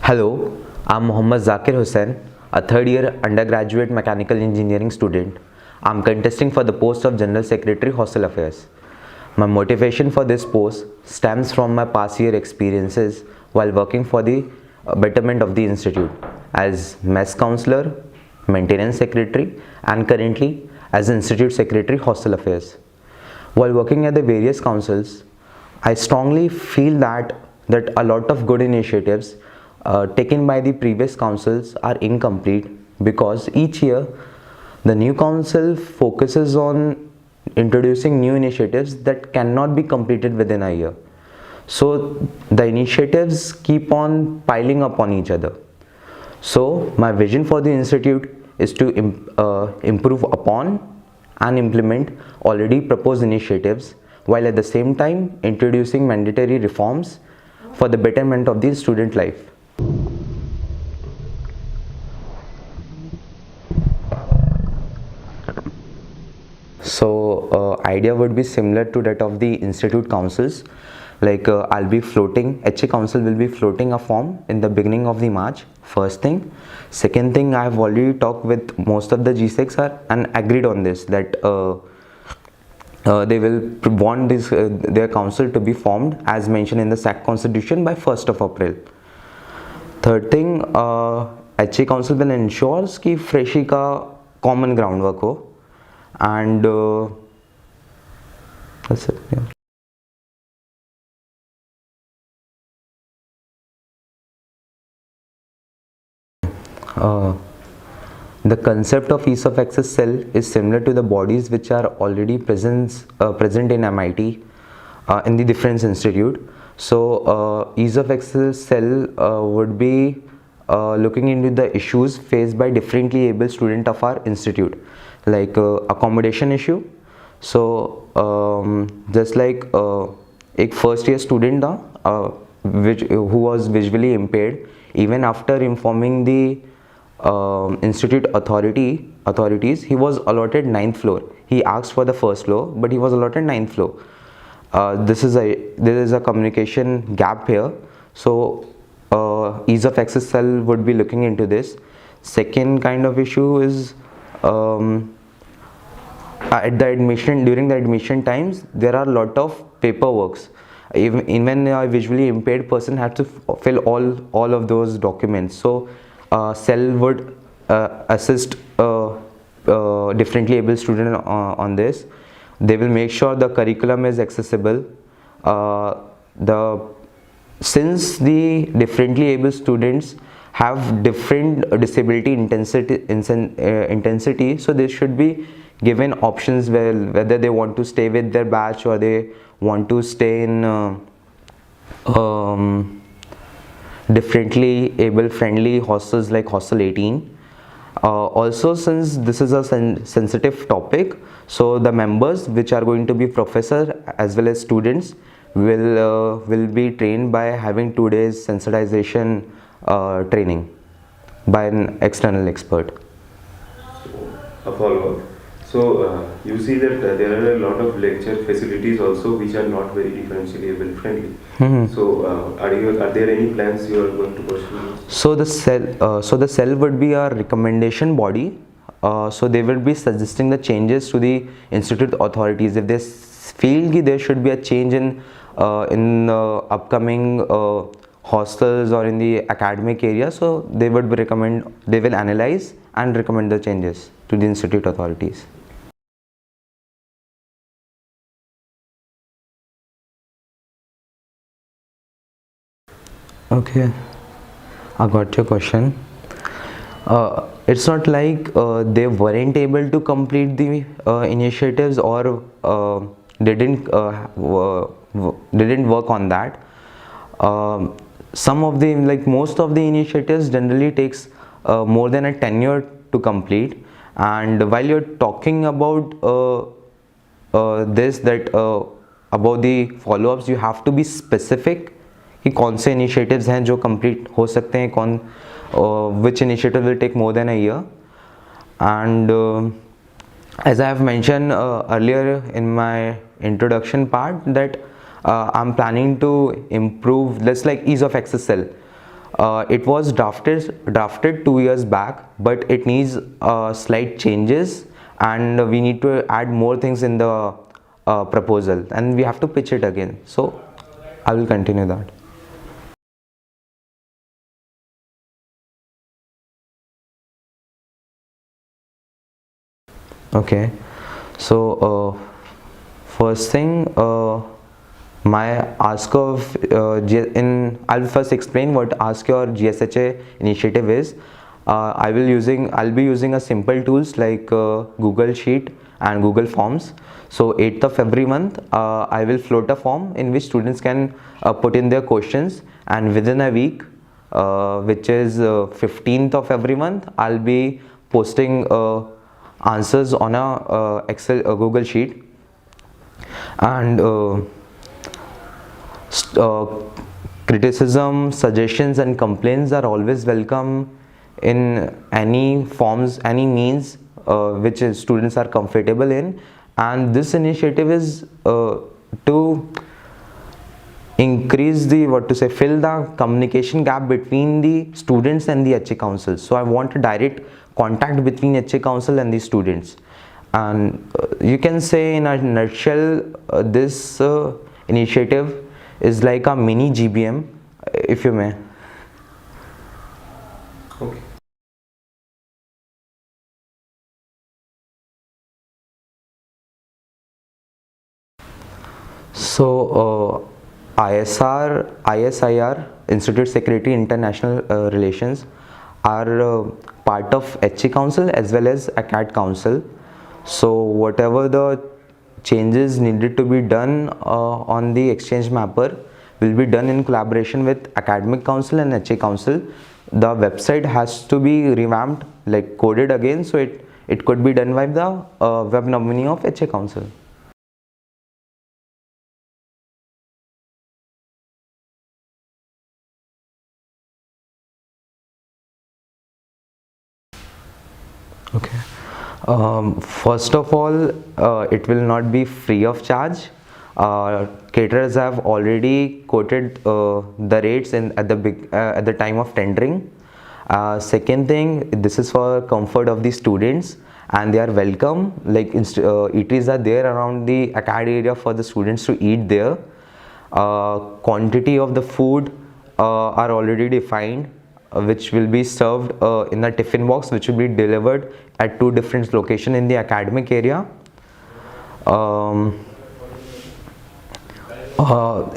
Hello, I'm ZakirHussain, a third year undergraduate mechanical engineering student. I'm contesting for the post of General Secretary Hostel Affairs. My motivation for this post stems from my past year experiences while working for the betterment of the institute as mess counselor, maintenance secretary, and currently as Institute Secretary Hostel Affairs. While working at the various councils, I strongly feel that a lot of good initiatives taken by the previous councils are incomplete because each year the new council focuses on introducing new initiatives that cannot be completed within a year. So the initiatives keep on piling up on each other. So my vision for the institute is to improve upon and implement already proposed initiatives while at the same time introducing mandatory reforms for the betterment of the student life. So idea would be similar to that of the institute councils. Like I'll be floating, HA council will be floating a form in the beginning of the March, first thing. Second thing, I have already talked with most of the G6 and agreed on this that they will want this their council to be formed as mentioned in the SAC constitution by 1st of April. Third thing, HA council will ensure कि freshie का common groundwork हो and that's it. Yeah. The concept of ease of access cell is similar to the bodies which are already present in MIT in the different institute. So ease of access cell would be looking into the issues faced by differently able students of our institute, like accommodation issue. So just like a first year student who was visually impaired, even after informing the institute authorities, he was allotted 9th floor. He asked for the first floor, but he was allotted 9th floor. There is a communication gap here. So ease of access cell would be looking into this. Second kind of issue is at the during the admission times, there are a lot of paperworks. Even a visually impaired person has to fill all of those documents. So cell would assist differently able student on this. They will make sure the curriculum is accessible. Since the differently able students have different disability intensity, so they should be given options whether they want to stay with their batch or they want to stay in differently able friendly hostels like hostel 18. Also, since this is a sensitive topic, so the members which are going to be professors as well as students will be trained by having 2 days sensitization training by an external expert. A follow-up. So you see that there are a lot of lecture facilities also which are not very differentially able friendly. So are there any plans you are going to pursue? So the cell would be a recommendation body. So they will be suggesting the changes to the institute authorities. If they feel there should be a change in upcoming hostels or in the academic area, so they will analyze and recommend the changes to the institute authorities. Okay, I got your question. It's not like they weren't able to complete the initiatives or they didn't work on that. Some of the, like most of the initiatives generally takes more than a tenure to complete. And while you're talking about about the follow-ups, you have to be specific कि कौन से initiatives हैं जो complete हो सकते हैं, which initiative will take more than a year. And as I have mentioned earlier in my introduction part that I'm planning to improve, let's like ease of access cell. It was drafted 2 years back, but it needs slight changes, and we need to add more things in the proposal, and we have to pitch it again. So I will continue that. Okay, so first thing, my ask of I'll first explain what ask your GSHA initiative is. I'll be using a simple tools like Google Sheet and Google Forms. So 8th of every month, I will float a form in which students can put in their questions, and within a week, which is 15th of every month, I'll be posting answers on a Google Sheet. And criticism, suggestions and complaints are always welcome in any forms, any means which students are comfortable in. And this initiative is to increase the fill the communication gap between the students and the HA council. So I want a direct contact between HA council and the students. And you can say in a nutshell, this initiative is like a mini GBM, if you may. Okay. So ISIR, Institute Secretary International Relations, are part of HA Council as well as ACAD Council. So whatever the changes needed to be done on the exchange mapper will be done in collaboration with Academic Council and HA Council. The website has to be revamped, like coded again, so it could be done by the web nominee of HA Council. Okay. First of all, it will not be free of charge. Caterers have already quoted the rates at the time of tendering. Second thing, this is for comfort of the students, and they are welcome. Like eateries are there around the ACAD area for the students to eat there. Quantity of the food are already defined, which will be served in a tiffin box, which will be delivered at 2 different locations in the academic area.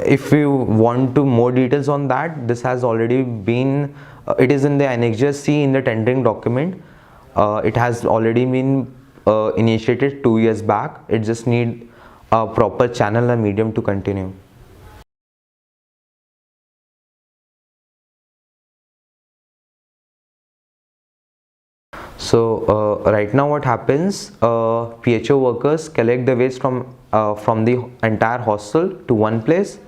If you want to more details on that, this has already been it is in the Annexure C in the tendering document. It has already been initiated 2 years back. It just need a proper channel and medium to continue. So right now what happens, PHO workers collect the waste from the entire hostel to one place,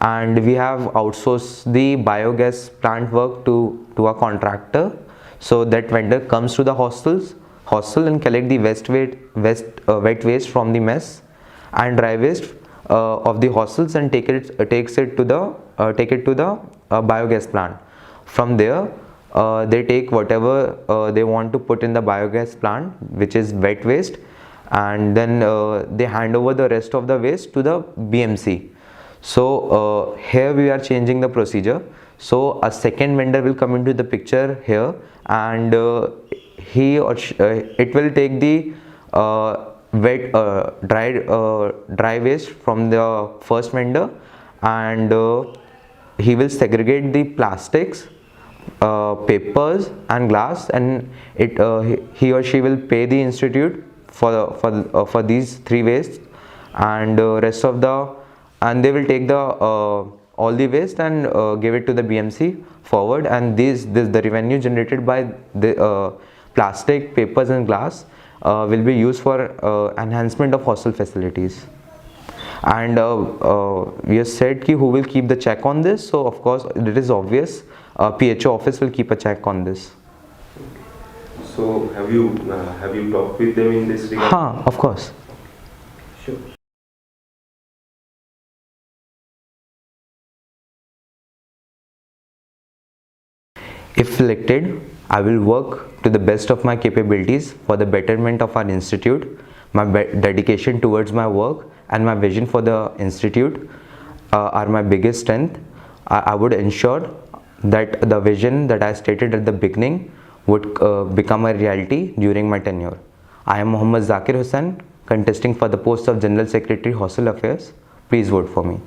and we have outsourced the biogas plant work to a contractor. So that vendor comes to the hostel and collect the wet waste from the mess and dry waste of the hostels, and take it to the biogas plant. From there, they take whatever they want to put in the biogas plant, which is wet waste, and then they hand over the rest of the waste to the BMC. So here we are changing the procedure. So a second vendor will come into the picture here, and he or she, it will take the dry waste from the first vendor, and he will segregate the plastics, papers and glass, and he or she will pay the institute for these 3 wastes, and rest of the, and they will take the all the waste and give it to the BMC forward, and the revenue generated by the plastic, papers and glass will be used for enhancement of hostel facilities. And we have said ki who will keep the check on this. So of course it is obvious, PHO office will keep a check on this. So have you talked with them in this regard? Of course. Sure. If elected, I will work to the best of my capabilities for the betterment of our institute. My dedication towards my work and my vision for the institute are my biggest strength. I would ensure that the vision that I stated at the beginning would become a reality during my tenure. I am Mohammad Zakir Hussain, contesting for the post of General Secretary Hostel Affairs. Please vote for me.